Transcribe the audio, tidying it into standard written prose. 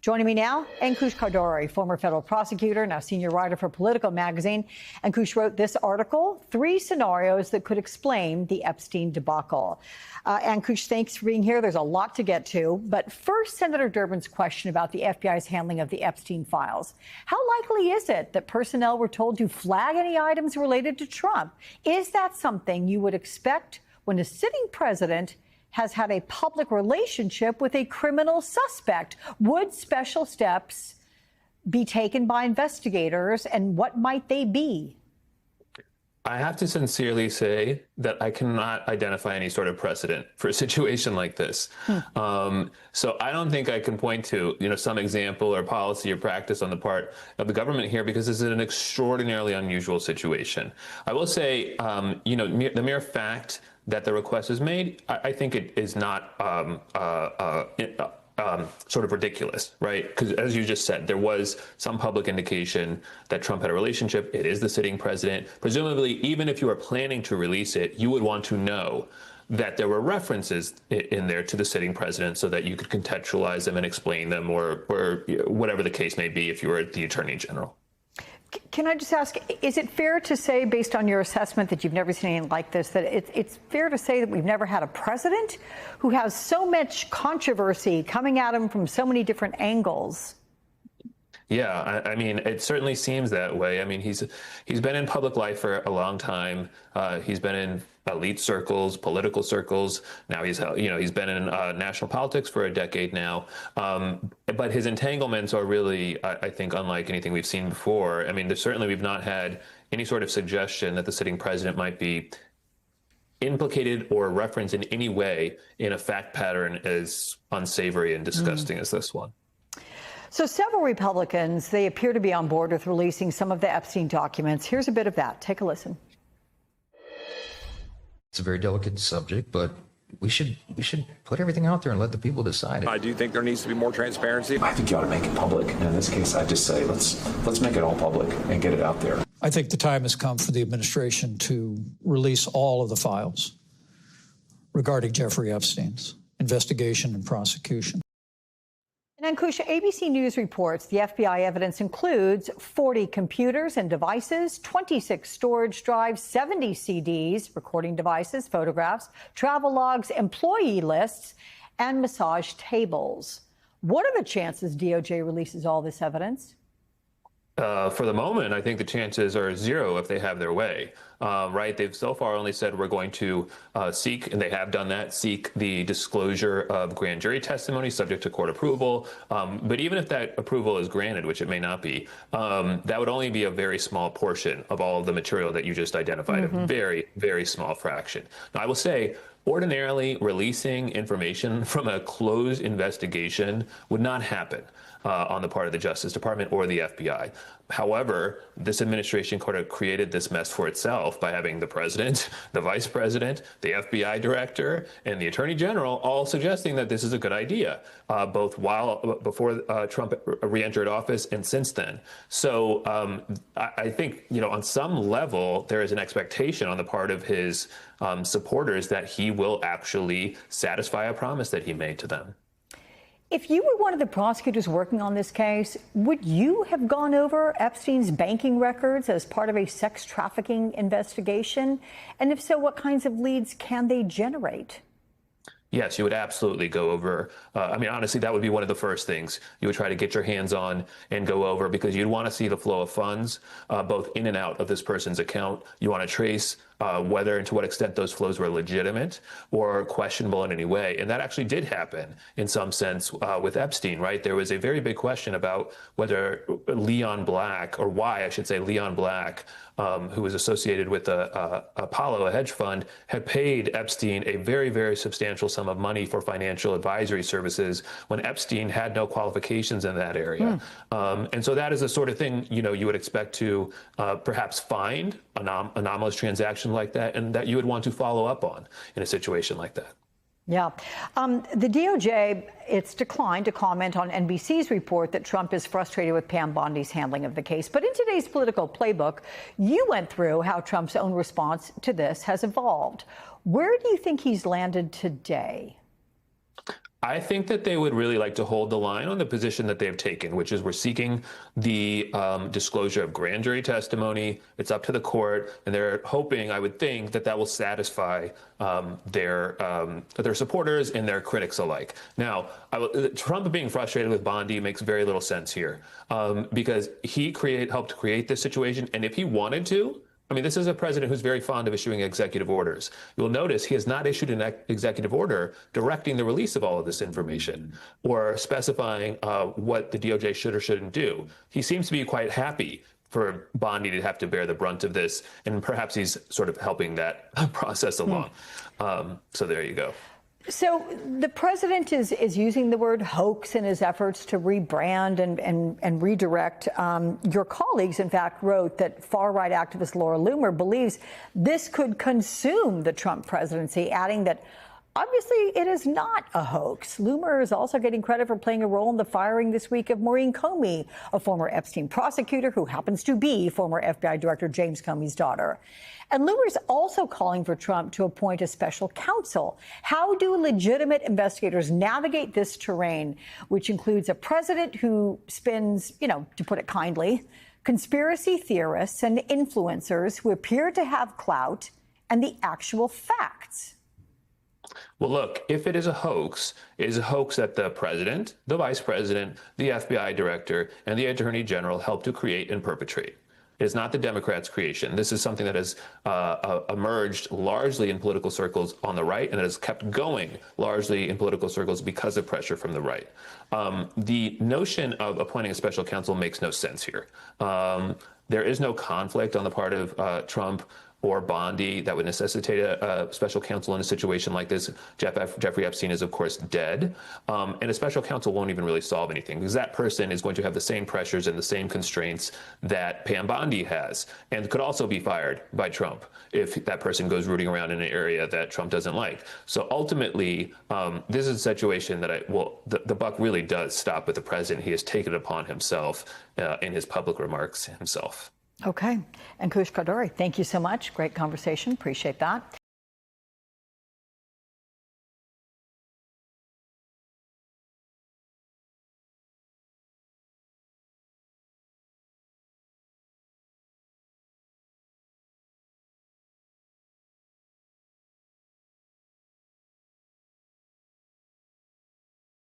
Joining me now, Ankush Khardori, former federal prosecutor, now senior writer for Politico magazine. Ankush wrote this article, 3 scenarios that could explain the Epstein debacle. Ankush, thanks for being here. There's a lot to get to. But first, Senator Durbin's question about the FBI's handling of the Epstein files. How likely is it that personnel were told to flag any items related to Trump? Is that something you would expect when a sitting president has had a public relationship with a criminal suspect? Would special steps be taken by investigators, and what might they be? I have to sincerely say that I cannot identify any sort of precedent for a situation like this. So I don't think I can point to, some example or policy or practice on the part of the government here, because this is an extraordinarily unusual situation. I will say, the mere fact that the request is made, I think it is not sort of ridiculous, right? Because as you just said, there was some public indication that Trump had a relationship. It is the sitting president. Presumably, even if you are planning to release it, you would want to know that there were references in there to the sitting president so that you could contextualize them and explain them, or whatever the case may be if you were the attorney general. Can I just ask, is it fair to say, based on your assessment that you've never seen anything like this, that it's fair to say that we've never had a president who has so much controversy coming at him from so many different angles? Yeah, I mean, it certainly seems that way. I mean, he's been in public life for a long time. He's been in elite circles, political circles. Now he's been in national politics for a decade now. But his entanglements are really, I think, unlike anything we've seen before. I mean, we've not had any sort of suggestion that the sitting president might be implicated or referenced in any way in a fact pattern as unsavory and disgusting as this one. So several Republicans, they appear to be on board with releasing some of the Epstein documents. Here's a bit of that. Take a listen. It's a very delicate subject, but we should put everything out there and let the people decide it. I do think there needs to be more transparency. I think you ought to make it public. And in this case, I just say let's make it all public and get it out there. I think the time has come for the administration to release all of the files regarding Jeffrey Epstein's investigation and prosecution. And Ankush, ABC News reports the FBI evidence includes 40 computers and devices, 26 storage drives, 70 CDs, recording devices, photographs, travel logs, employee lists, and massage tables. What are the chances DOJ releases all this evidence? For the moment, I think the chances are 0 if they have their way, right? They've so far only said we're going to seek, and they have done that, seek the disclosure of grand jury testimony subject to court approval. But even if that approval is granted, which it may not be, that would only be a very small portion of all of the material that you just identified, a very, very small fraction. Now, I will say, ordinarily, releasing information from a closed investigation would not happen on the part of the Justice Department or the FBI. However, this administration kind of created this mess for itself by having the president, the vice president, the FBI director, and the attorney general all suggesting that this is a good idea, both before Trump re-entered office and since then. So I think, on some level, there is an expectation on the part of his supporters that he will actually satisfy a promise that he made to them. If you were one of the prosecutors working on this case, would you have gone over Epstein's banking records as part of a sex trafficking investigation? And if so, what kinds of leads can they generate? Yes, you would absolutely go over. Honestly, that would be one of the first things you would try to get your hands on and go over, because you'd want to see the flow of funds, both in and out of this person's account. You want to trace whether and to what extent those flows were legitimate or questionable in any way. And that actually did happen in some sense with Epstein, right? There was a very big question about whether Leon Black, or why I should say Leon Black, who was associated with Apollo, a hedge fund, had paid Epstein a very, very substantial sum of money for financial advisory services when Epstein had no qualifications in that area. And so that is the sort of thing, you would expect to perhaps find anomalous transaction like that, and that you would want to follow up on in a situation like that. Yeah. The DOJ, it's declined to comment on NBC's report that Trump is frustrated with Pam Bondi's handling of the case. But in today's Political Playbook, you went through how Trump's own response to this has evolved. Where do you think he's landed today? I think that they would really like to hold the line on the position that they've taken, which is we're seeking the disclosure of grand jury testimony. It's up to the court, and they're hoping, I would think, that that will satisfy their supporters and their critics alike. Now, Trump being frustrated with Bondi makes very little sense here because he helped create this situation, and if he wanted to, I mean, this is a president who's very fond of issuing executive orders. You'll notice he has not issued an executive order directing the release of all of this information or specifying what the DOJ should or shouldn't do. He seems to be quite happy for Bondi to have to bear the brunt of this, and perhaps he's sort of helping that process along. So there you go. So the president is using the word hoax in his efforts to rebrand and redirect. Your colleagues, in fact, wrote that far-right activist Laura Loomer believes this could consume the Trump presidency, adding that obviously it is not a hoax. Loomer is also getting credit for playing a role in the firing this week of Maureen Comey, a former Epstein prosecutor who happens to be former FBI Director James Comey's daughter. And Loomer is also calling for Trump to appoint a special counsel. How do legitimate investigators navigate this terrain, which includes a president who spins, to put it kindly, conspiracy theorists and influencers who appear to have clout and the actual facts? Well, look, if it is a hoax, it is a hoax that the president, the vice president, the FBI director, and the attorney general helped to create and perpetrate. It is not the Democrats' creation. This is something that has emerged largely in political circles on the right, and it has kept going largely in political circles because of pressure from the right. The notion of appointing a special counsel makes no sense here. There is no conflict on the part of Trump or Bondi that would necessitate a special counsel in a situation like this. Jeffrey Epstein is, of course, dead. And a special counsel won't even really solve anything because that person is going to have the same pressures and the same constraints that Pam Bondi has and could also be fired by Trump if that person goes rooting around in an area that Trump doesn't like. So ultimately, this is a situation that the buck really does stop with the president. He has taken it upon himself in his public remarks himself. Okay. Ankush Khardori, thank you so much. Great conversation. Appreciate that.